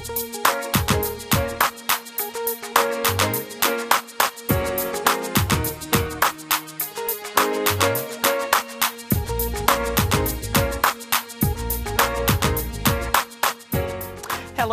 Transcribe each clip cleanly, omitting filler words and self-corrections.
Hello,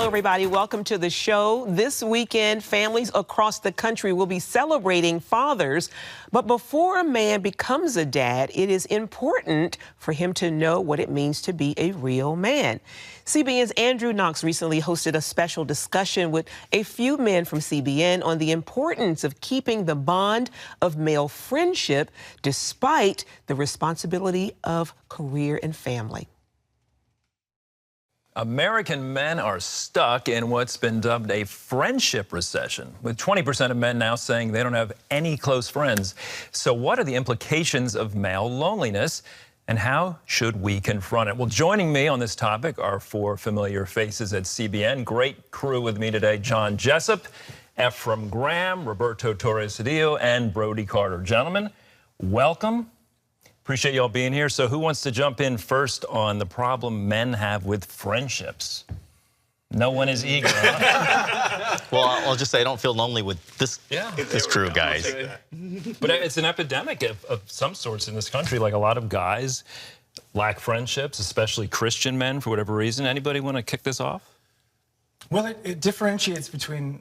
everybody. Welcome to the show. This weekend, families across the country will be celebrating fathers. But before a man becomes a dad, it is important for him to know what it means to be a real man. CBN's Andrew Knox recently hosted a special discussion with a few men from CBN on the importance of keeping the bond of male friendship despite the responsibility of career and family. American men are stuck in what's been dubbed a friendship recession, with 20% of men now saying they don't have any close friends. So what are the implications of male loneliness, and how should we confront it? Well, joining me on this topic are four familiar faces at CBN. Great crew with me today: John Jessup, Ephraim Graham, Roberto Torres-Cedillo, and Brody Carter. Gentlemen, welcome. Appreciate y'all being here. So who wants to jump in first on the problem men have with friendships? No one is eager, huh? Well, I'll just say I don't feel lonely with this crew, guys. But it's an epidemic of some sorts in this country. Like, a lot of guys lack friendships, especially Christian men, for whatever reason. Anybody want to kick this off? Well, it differentiates between,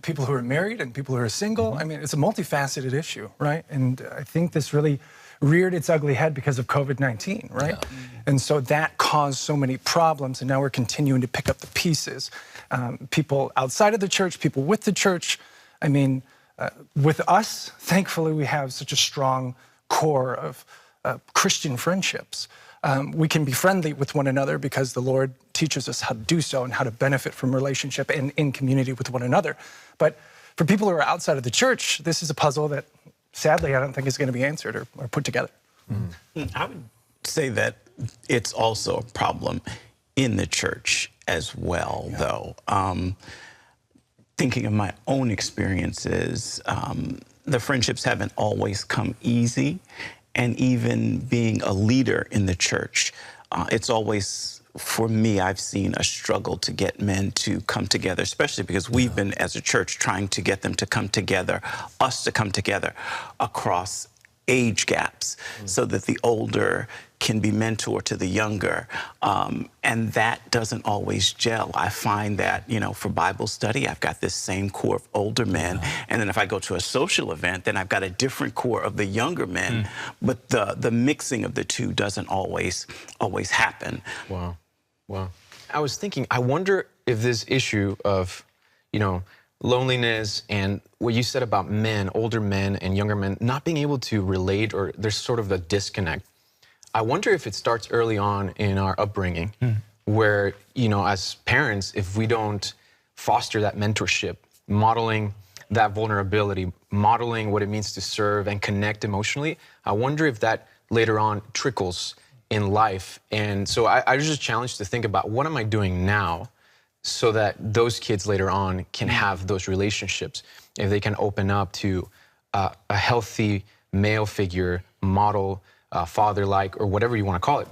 people who are married and people who are single. I mean, it's a multifaceted issue, right? And I think this really reared its ugly head because of COVID-19, right? Yeah. And so that caused so many problems, and now we're continuing to pick up the pieces. People outside of the church, people with the church. I mean, with us, thankfully, we have such a strong core of Christian friendships. We can be friendly with one another because the Lord teaches us how to do so and how to benefit from relationship and in community with one another. But for people who are outside of the church, this is a puzzle that, sadly, I don't think is going to be answered or put together. I would say that it's also a problem in the church as well, though. Thinking of my own experiences, the friendships haven't always come easy. And even being a leader in the church, it's always, for me, I've seen a struggle to get men to come together, especially because we've been, as a church, trying to get them to come together, us to come together across age gaps, so that the older can be mentor to the younger. And that doesn't always gel. I find that, for Bible study, I've got this same core of older men. And then if I go to a social event, then I've got a different core of the younger men. But the mixing of the two doesn't always happen. Wow. Wow. I was thinking, I wonder if this issue of, loneliness and what you said about men, older men and younger men, not being able to relate, or there's sort of a disconnect. I wonder if it starts early on in our upbringing, where, as parents, if we don't foster that mentorship, modeling that vulnerability, modeling what it means to serve and connect emotionally, I wonder if that later on trickles in life. And so I was just challenged to think about, what am I doing now so that those kids later on can have those relationships, if they can open up to a healthy male figure, model, father-like, or whatever you want to call it.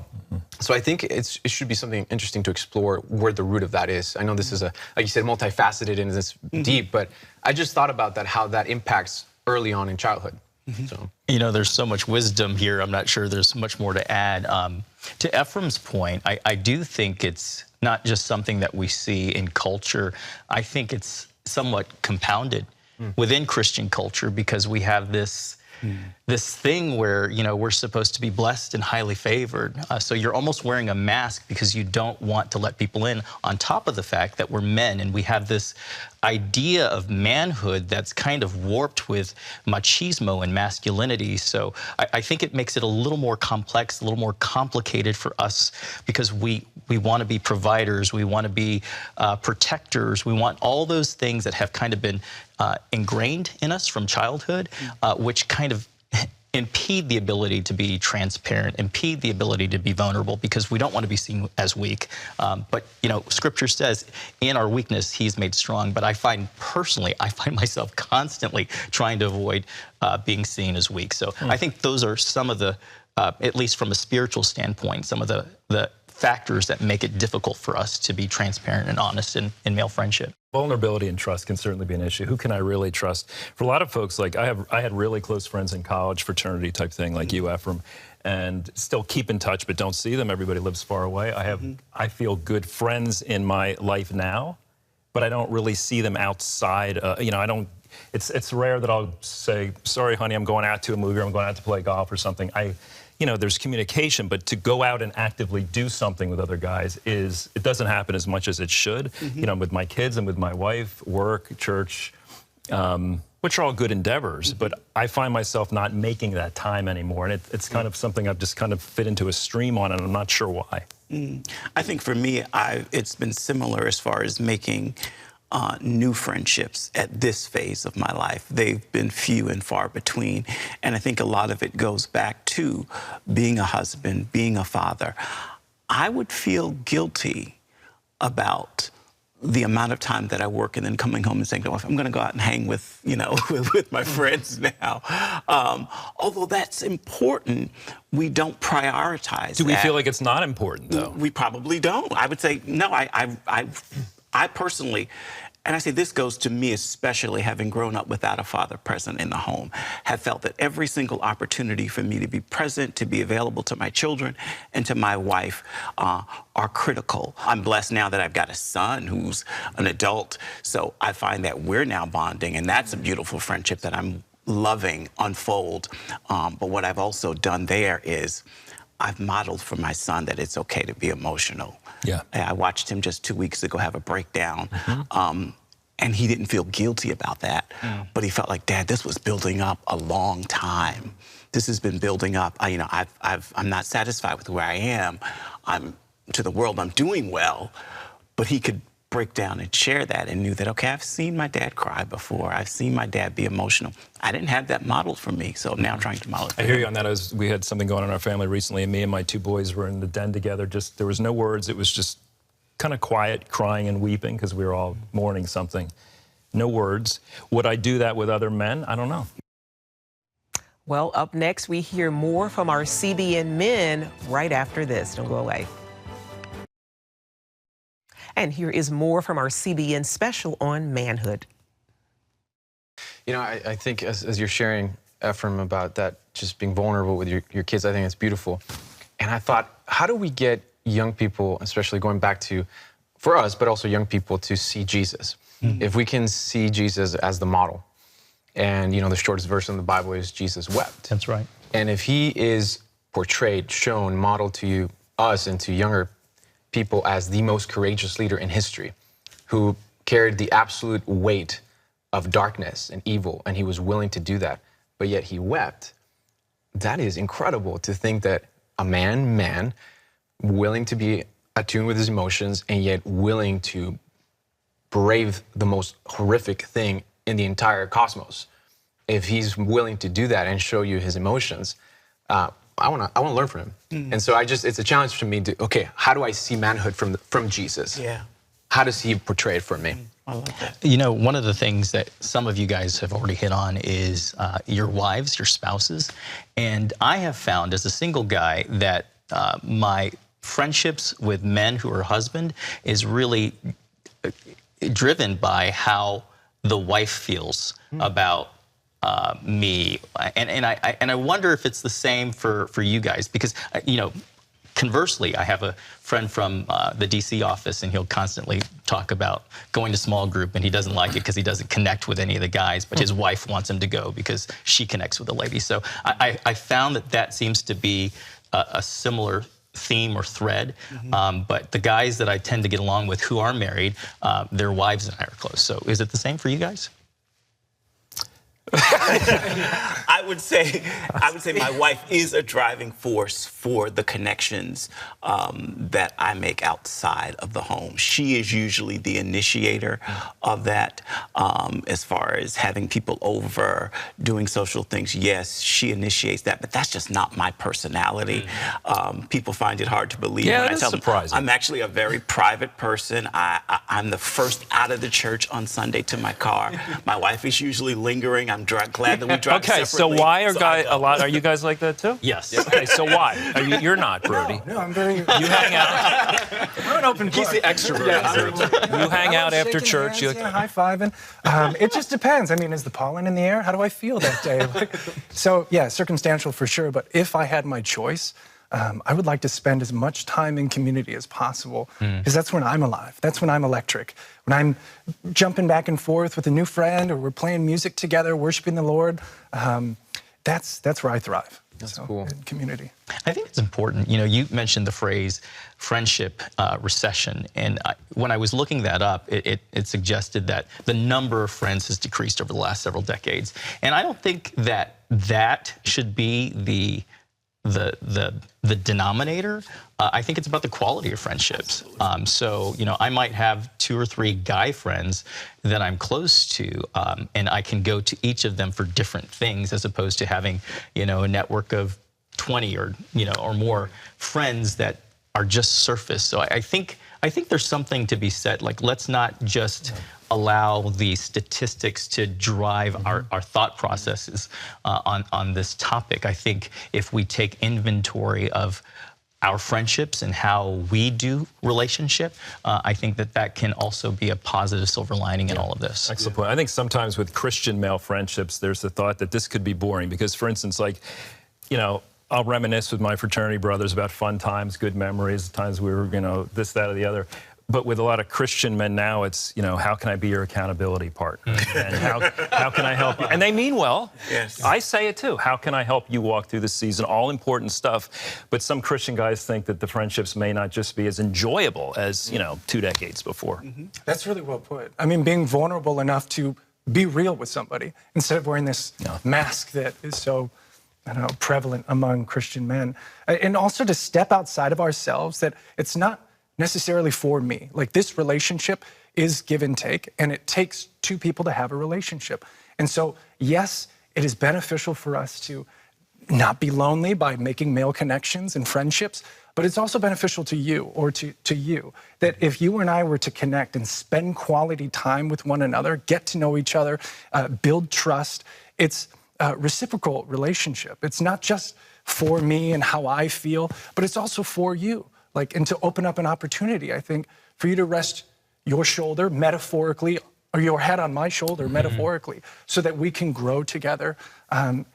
So I think it should be something interesting to explore where the root of that is. I know this is, like you said, multifaceted and it's deep, but I just thought about that, how that impacts early on in childhood. So. There's so much wisdom here. I'm not sure there's much more to add. To Ephraim's point, I do think it's not just something that we see in culture. I think it's somewhat compounded within Christian culture, because we have this thing where, we're supposed to be blessed and highly favored. So you're almost wearing a mask because you don't want to let people in, on top of the fact that we're men and we have this idea of manhood that's kind of warped with machismo and masculinity. So I think it makes it a little more complex, a little more complicated for us, because we want to be providers, we want to be protectors, we want all those things that have kind of been ingrained in us from childhood, which kind of impede the ability to be transparent, impede the ability to be vulnerable, because we don't want to be seen as weak. But, Scripture says, in our weakness, He's made strong. But I find myself constantly trying to avoid being seen as weak. So I think those are some of the, at least from a spiritual standpoint, some of the factors that make it difficult for us to be transparent and honest in male friendship. Vulnerability and trust can certainly be an issue. Who can I really trust? For a lot of folks, like I had really close friends in college, fraternity type thing, like you, Ephraim, and still keep in touch, but don't see them. Everybody lives far away. I feel good friends in my life now, but I don't really see them outside. You know, I don't. It's rare that I'll say, "Sorry, honey, I'm going out to a movie, or I'm going out to play golf or something." You know, there's communication, but to go out and actively do something with other guys it doesn't happen as much as it should. You know, with my kids and with my wife, work, church, which are all good endeavors, but I find myself not making that time anymore. And it's kind of something I've just kind of fit into a stream on, and I'm not sure why. I think for me, it's been similar as far as making new friendships at this phase of my life. They've been few and far between. And I think a lot of it goes back to being a husband, being a father. I would feel guilty about the amount of time that I work and then coming home and saying, oh, I'm going to go out and hang with, you know, with my friends now. Although that's important, we don't prioritize Do we feel like it's not important, though? We probably don't. I would say, no, I personally, and I say this goes to me especially, having grown up without a father present in the home, have felt that every single opportunity for me to be present, to be available to my children and to my wife are critical. I'm blessed now that I've got a son who's an adult, so I find that we're now bonding, and that's a beautiful friendship that I'm loving unfold. But what I've also done there is I've modeled for my son that it's okay to be emotional. Yeah. I watched him just 2 weeks ago have a breakdown, and he didn't feel guilty about that, but he felt like, Dad, this was building up a long time. This has been building up. You know, I'm not satisfied with where I am. To the world, I'm doing well, but he could break down and share that and knew that, okay, I've seen my dad cry before. I've seen my dad be emotional. I didn't have that modeled for me, so now I'm trying to model it for I hear him. you on that. We had something going on in our family recently, and me and my two boys were in the den together. There was no words. It was just kind of quiet, crying and weeping because we were all mourning something. No words. Would I do that with other men? I don't know. Well, up next, we hear more from our CBN men right after this. Don't go away. And here is more from our CBN special on manhood. You know, I think as you're sharing, Ephraim, about that, just being vulnerable with your kids, I think it's beautiful. And I thought, how do we get young people, especially going back to, for us, but also young people, to see Jesus? If we can see Jesus as the model, and, you know, the shortest verse in the Bible is Jesus wept. That's right. And if he is portrayed, shown, modeled to us and to younger people as the most courageous leader in history, who carried the absolute weight of darkness and evil, and he was willing to do that, but yet he wept. That is incredible to think that a man, willing to be attuned with his emotions, and yet willing to brave the most horrific thing in the entire cosmos. If he's willing to do that and show you his emotions, I want to learn from him. And so it's a challenge for me to, okay, how do I see manhood from Jesus? Yeah. How does he portray it for me? I love that. You know, one of the things that some of you guys have already hit on is your wives, your spouses. And I have found as a single guy that my friendships with men who are husband is really driven by how the wife feels about me, and I wonder if it's the same for you guys, because you know, conversely, I have a friend from the DC office, and he'll constantly talk about going to small group, and he doesn't like it because he doesn't connect with any of the guys, but his wife wants him to go because she connects with the ladies. So I found that seems to be a similar theme or thread, but the guys that I tend to get along with who are married, their wives and I are close. So is it the same for you guys? I would say my wife is a driving force for the connections that I make outside of the home. She is usually the initiator of that, as far as having people over, doing social things. Yes, she initiates that, but that's just not my personality. People find it hard to believe when I tell them I'm actually a very private person. I'm the first out of the church on Sunday to my car. My wife is usually lingering. I'm glad that we drive Okay, so separately. why are you guys like that too? Yes. Okay, so why? You're not, Brody. No, I'm very. You hang out. I'm an open book. He's the extrovert. You hang out I love after shaking church. hands, high-fiving. It just depends. I mean, is the pollen in the air? How do I feel that day? So, yeah, circumstantial for sure. But if I had my choice, I would like to spend as much time in community as possible, because that's when I'm alive. That's when I'm electric. When I'm jumping back and forth with a new friend, or we're playing music together, worshiping the Lord, that's where I thrive. That's cool. In community. I think it's important. You know, you mentioned the phrase friendship recession, and when I was looking that up, it suggested that the number of friends has decreased over the last several decades. And I don't think that should be the denominator. I think it's about the quality of friendships. So, you know, I might have 2 or 3 guy friends that I'm close to, and I can go to each of them for different things, as opposed to having, you know, a network of 20 or, you know, or more friends that are just surface. So I think there's something to be said. Like, let's not just allow the statistics to drive our thought processes on this topic. I think if we take inventory of our friendships and how we do relationship, I think that can also be a positive silver lining in all of this. Excellent point. I think sometimes with Christian male friendships, there's the thought that this could be boring because, for instance, like, you know, I'll reminisce with my fraternity brothers about fun times, good memories, times we were, you know, this, that, or the other. But with a lot of Christian men now, it's, you know, how can I be your accountability partner? And how can I help you? And they mean well. Yes. I say it too. How can I help you walk through the season? All important stuff. But some Christian guys think that the friendships may not just be as enjoyable as, you know, 2 decades before. That's really well put. I mean, being vulnerable enough to be real with somebody instead of wearing this mask that is so, I don't know, prevalent among Christian men. And also to step outside of ourselves, that it's not necessarily for me. Like, this relationship is give and take, and it takes 2 people to have a relationship. And so, yes, it is beneficial for us to not be lonely by making male connections and friendships, but it's also beneficial to you, or to you, that if you and I were to connect and spend quality time with one another, get to know each other, build trust, it's a reciprocal relationship. It's not just for me and how I feel, but it's also for you. Like, and to open up an opportunity, I think, for you to rest your shoulder metaphorically, or your head on my shoulder metaphorically, so that we can grow together, and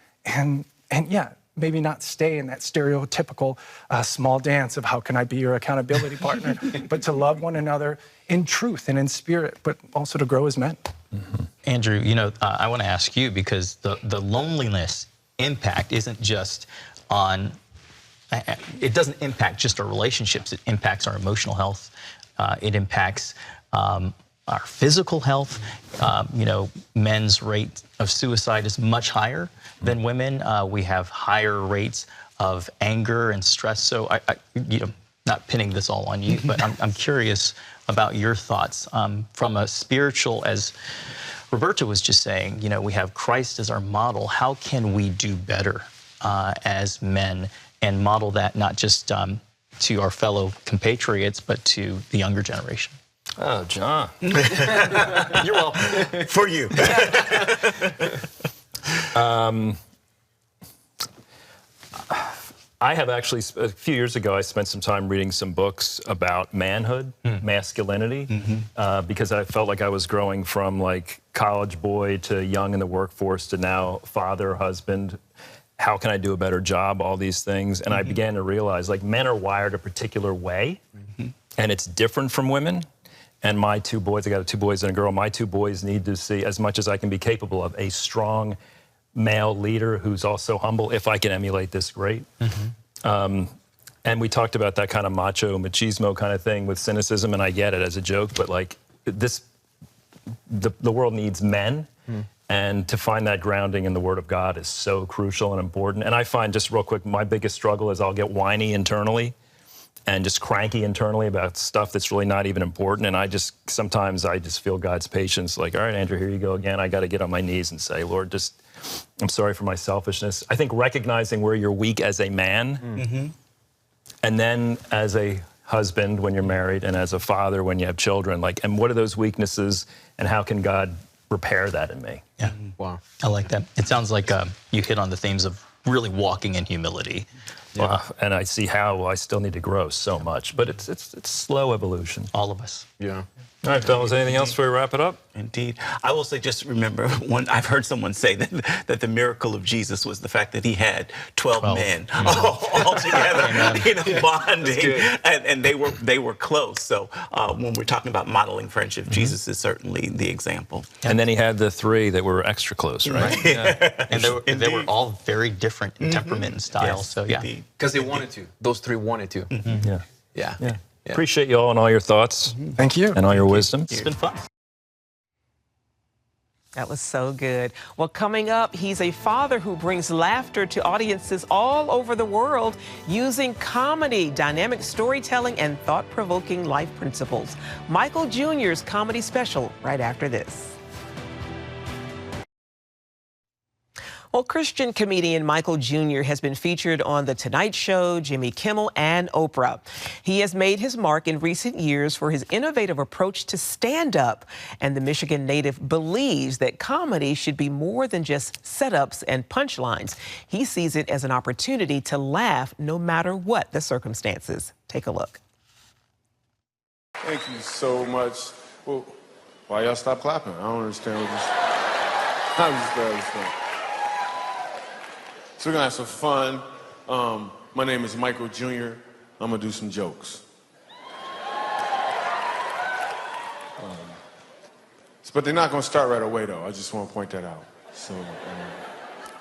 yeah, maybe not stay in that stereotypical small dance of how can I be your accountability partner, but to love one another in truth and in spirit, but also to grow as men. Andrew, you know, I want to ask you, because the loneliness impact isn't just on, it doesn't impact just our relationships, it impacts our emotional health, it impacts our physical health. You know, men's rate of suicide is much higher than women. We have higher rates of anger and stress. So you know, not pinning this all on you, but I'm curious about your thoughts from a spiritual, as Roberta was just saying, you know, we have Christ as our model. How can we do better as men and model that not just to our fellow compatriots, but to the younger generation? Oh, John. You're welcome. For you. I have actually, a few years ago, I spent some time reading some books about manhood, masculinity, because I felt like I was growing from like college boy to young in the workforce to now father, husband. How can I do a better job? All these things. And I began to realize, like, men are wired a particular way, and it's different from women. And my 2 boys, I got 2 boys and a girl, my 2 boys need to see, as much as I can be capable of, a strong male leader who's also humble. If I can emulate this, great. And we talked about that kind of macho, machismo kind of thing with cynicism, and I get it as a joke, but like this, the world needs men, and to find that grounding in the Word of God is so crucial and important. And I find, just real quick, my biggest struggle is I'll get whiny internally and just cranky internally about stuff that's really not even important. And sometimes I just feel God's patience, like, all right, Andrew, here you go again. I got to get on my knees and say, Lord, I'm sorry for my selfishness. I think recognizing where you're weak as a man, and then as a husband when you're married, and as a father when you have children, like, and what are those weaknesses, and how can God repair that in me. Yeah. Wow. I like that. It sounds like you hit on the themes of really walking in humility. Well, and I see how I still need to grow so much, but it's slow evolution. All of us. Yeah. All right, fellas, anything else before we wrap it up? Indeed. I will say, just remember, I've heard someone say that the miracle of Jesus was the fact that he had 12 men all together, bonding, and they were close. So when we're talking about modeling friendship, Jesus is certainly the example. And then he had the 3 that were extra close, right? Yeah. And they were all very different in temperament and style. Yes, so, yeah. indeed. Because they wanted to. Those 3 wanted to. Yeah. Yeah. Yeah. Appreciate you all and all your thoughts. Thank you. And all your wisdom. It's been fun. That was so good. Well, coming up, he's a father who brings laughter to audiences all over the world using comedy, dynamic storytelling, and thought-provoking life principles. Michael Jr.'s comedy special right after this. Well, Christian comedian Michael Jr. has been featured on The Tonight Show, Jimmy Kimmel, and Oprah. He has made his mark in recent years for his innovative approach to stand-up, and the Michigan native believes that comedy should be more than just setups and punchlines. He sees it as an opportunity to laugh no matter what the circumstances. Take a look. Thank you so much. Well, why y'all stop clapping? I don't understand what this... I'm just understand. So we're gonna have some fun. My name is Michael Jr. I'm gonna do some jokes. But they're not gonna start right away though. I just wanna point that out. So,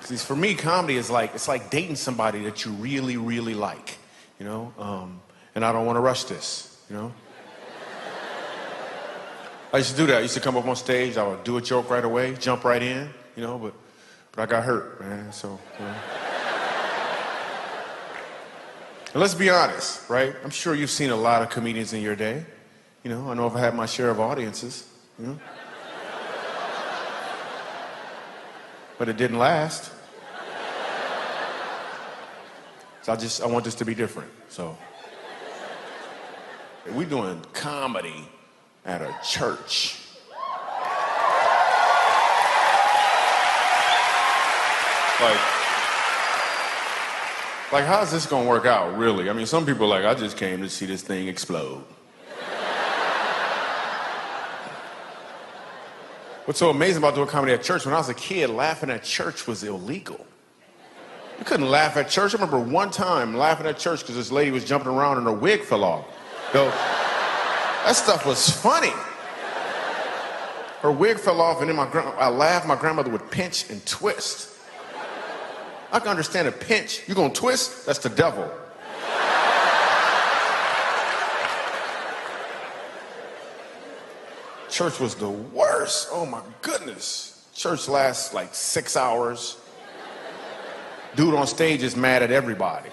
see, for me, comedy is it's like dating somebody that you really, really like, you know? And I don't wanna rush this, you know? I used to do that. I used to come up on stage, I would do a joke right away, jump right in, you know, but I got hurt, man, so, you know. And let's be honest, right? I'm sure you've seen a lot of comedians in your day. You know, I know I've had my share of audiences, you know. But it didn't last. So I want this to be different, so. We're doing comedy at a church. Like, how's this gonna work out, really? I mean, some people are like, I just came to see this thing explode. What's so amazing about doing comedy at church, when I was a kid, laughing at church was illegal. You couldn't laugh at church. I remember one time laughing at church because this lady was jumping around and her wig fell off. Though, that stuff was funny. Her wig fell off and then I laughed, my grandmother would pinch and twist. I can understand a pinch. You gonna twist? That's the devil. Church was the worst. Oh my goodness. Church lasts like 6 hours. Dude on stage is mad at everybody.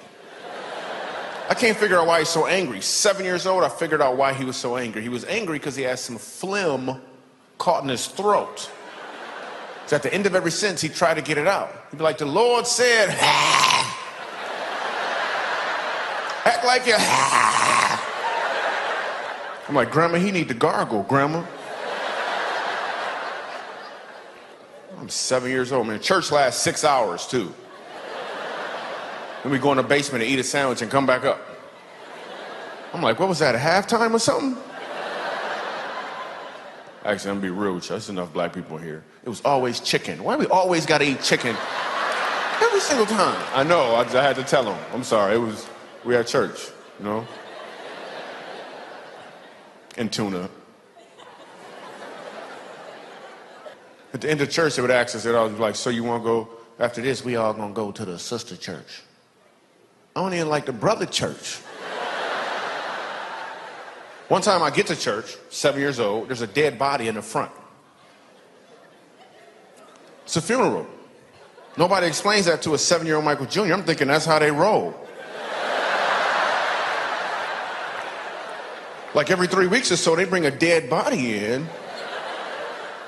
I can't figure out why he's so angry. 7 years old, I figured out why he was so angry. He was angry because he had some phlegm caught in his throat. So at the end of every sentence, he'd try to get it out. He'd be like, the Lord said, act like you. I'm like, Grandma, he need to gargle, Grandma. I'm 7 years old, man. Church lasts 6 hours, too. Then we go in the basement and eat a sandwich and come back up. I'm like, what was that, a halftime or something? Actually, I'm gonna be real with you. There's enough black people here. It was always chicken. Why do we always gotta eat chicken? Every single time. I know, I had to tell them. I'm sorry, we had church, you know? And tuna. At the end of church, they would ask us, they'd always be like, so you wanna go, after this, we all gonna go to the sister church. I don't even like the brother church. One time I get to church, 7 years old, there's a dead body in the front. It's a funeral. Nobody explains that to a 7-year-old Michael Jr. I'm thinking that's how they roll. Like every 3 weeks or so, they bring a dead body in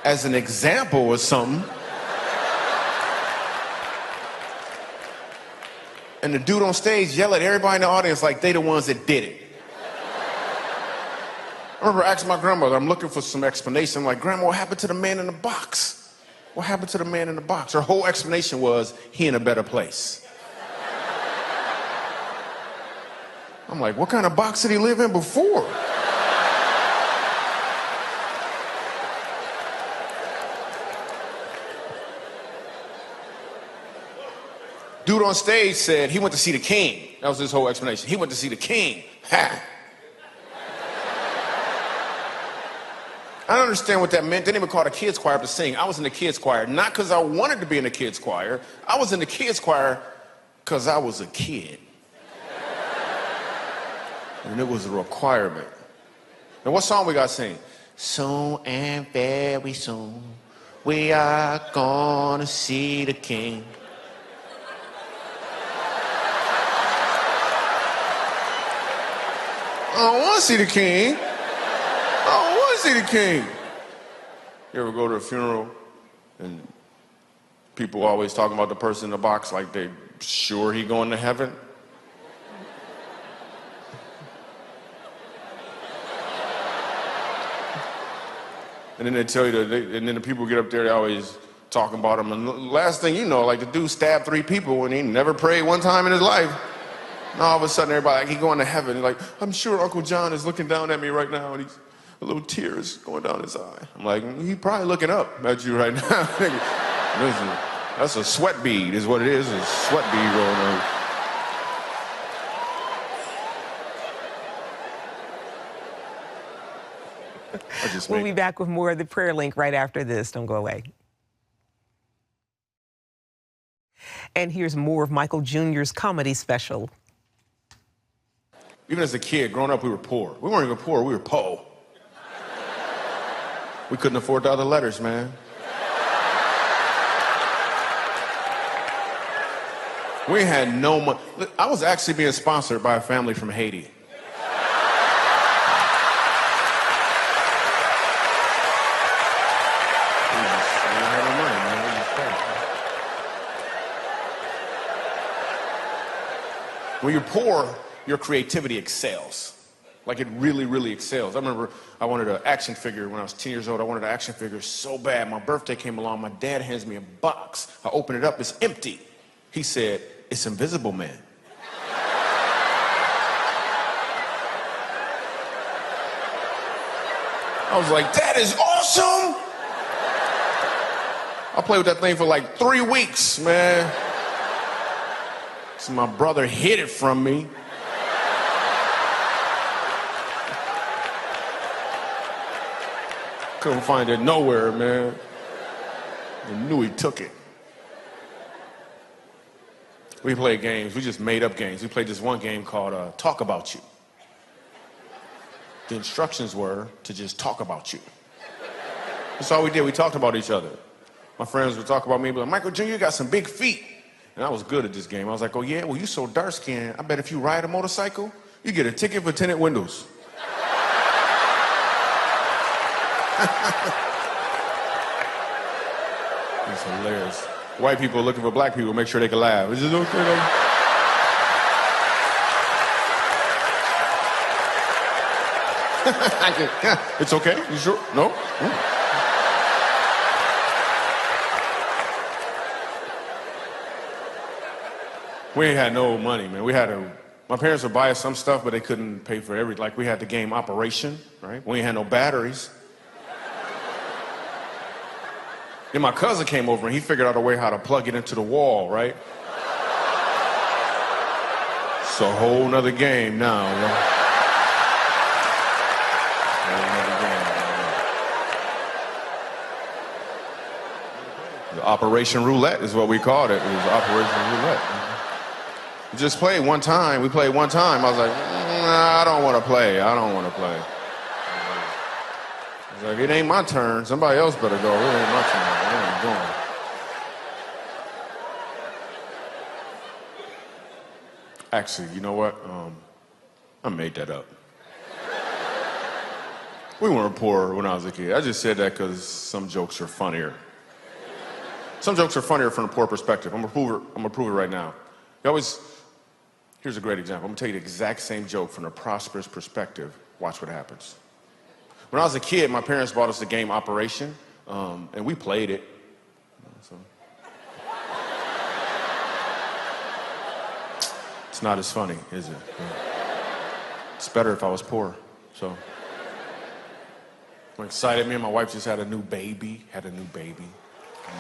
as an example or something. And the dude on stage yell at everybody in the audience like they the ones that did it. I remember asking my grandmother, I'm looking for some explanation. I'm like, Grandma, what happened to the man in the box? What happened to the man in the box? Her whole explanation was, he in a better place. I'm like, what kind of box did he live in before? Dude on stage said he went to see the king. That was his whole explanation. He went to see the king. Ha! I don't understand what that meant. They didn't even call the kids choir up to sing. I was in the kids choir, not because I wanted to be in the kids choir. I was in the kids choir because I was a kid. And it was a requirement. Now, what song we got to sing? Soon and very soon, we are gonna see the king. I don't want to see the king. I don't want to see the king. You ever go to a funeral and people always talking about the person in the box like they sure he going to heaven? And then they tell you that, and then the people get up there, they always talking about him. And the last thing you know, like the dude stabbed 3 people and he never prayed one time in his life. And all of a sudden, everybody, like, he going to heaven. He's like, I'm sure Uncle John is looking down at me right now, and a little tear is going down his eye. I'm like, he's probably looking up at you right now. Listen, that's a sweat bead, is what it is. A sweat bead rolling on. We'll be back with more of the prayer link right after this. Don't go away. And here's more of Michael Jr.'s comedy special. Even as a kid, growing up, we were poor. We weren't even poor, we were po'. We couldn't afford the other letters, man. We had no money. I was actually being sponsored by a family from Haiti. When you're poor, your creativity excels. Like it really, really excels. I remember I wanted an action figure when I was 10 years old. I wanted an action figure so bad. My birthday came along. My dad hands me a box. I open it up. It's empty. He said, it's Invisible Man. I was like, that is awesome. I played with that thing for like 3 weeks, man. So my brother hid it from me. Couldn't find it nowhere, man. I knew he took it. We played games. We just made up games. We played this one game called Talk About You. The instructions were to just talk about you. That's all we did. We talked about each other. My friends would talk about me, but like, Michael Jr., you got some big feet. And I was good at this game. I was like, oh yeah, well you so dark-skinned, I bet if you ride a motorcycle, you get a ticket for tinted windows. It's hilarious. White people looking for black people, make sure they can laugh. Is it okay? It's okay? You sure? No? We ain't had no money, man. My parents would buy us some stuff, but they couldn't pay for everything. Like we had the game Operation, right? We ain't had no batteries. Then my cousin came over and he figured out a way how to plug it into the wall, right? It's a whole nother game now, man. The Operation Roulette is what we called it. It was Operation Roulette. We just played one time. We played one time. I was like, nah, I don't want to play. I don't want to play. I was like, it ain't my turn. Somebody else better go. It ain't my turn. I ain't going. Actually, you know what? I made that up. We weren't poor when I was a kid. I just said that because some jokes are funnier. Some jokes are funnier from a poor perspective. I'm gonna prove it right now. Here's a great example. I'm gonna tell you the exact same joke from a prosperous perspective. Watch what happens. When I was a kid, my parents bought us the game Operation, and we played it. So. It's not as funny, is it? It's better if I was poor, so. I'm excited. Me and my wife just had a new baby.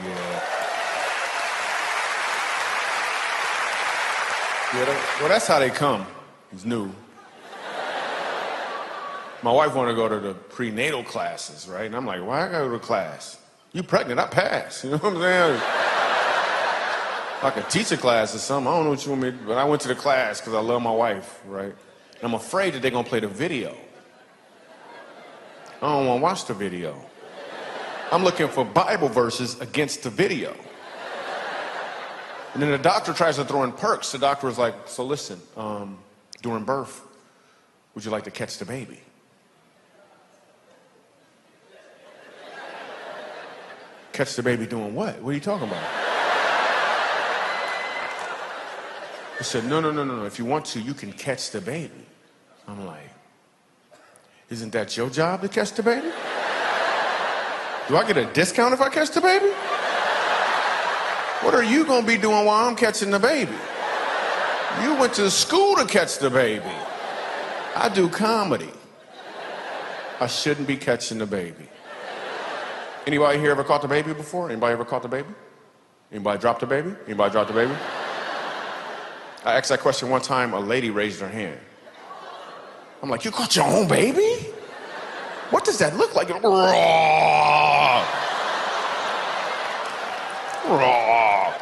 Yeah. Well, that's how they come. It's new. My wife wanted to go to the prenatal classes, right? And I'm like, why I gotta go to class? You pregnant, I pass. You know what I'm saying? Like a teacher class or something. I don't know what you want me to do, but I went to the class because I love my wife, right? And I'm afraid that they're gonna play the video. I don't wanna watch the video. I'm looking for Bible verses against the video. And then the doctor tries to throw in perks. The doctor was like, so listen, during birth, would you like to catch the baby? Catch the baby doing what? What are you talking about? I said, no. If you want to, you can catch the baby. I'm like, isn't that your job to catch the baby? Do I get a discount if I catch the baby? What are you gonna be doing while I'm catching the baby? You went to school to catch the baby. I do comedy. I shouldn't be catching the baby. Anybody here ever caught the baby before? Anybody ever caught the baby? Anybody dropped the baby? Anybody dropped the baby? I asked that question one time, a lady raised her hand. I'm like, you caught your own baby? What does that look like? Raw. Raw.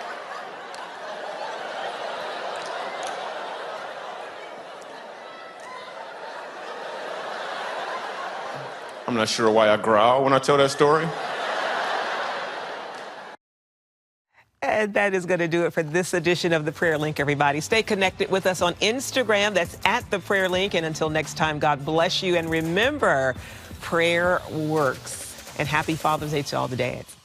I'm not sure why I growl when I tell that story. And that is going to do it for this edition of The Prayer Link, everybody. Stay connected with us on Instagram. That's at The Prayer Link. And until next time, God bless you. And remember, prayer works. And happy Father's Day to all the dads.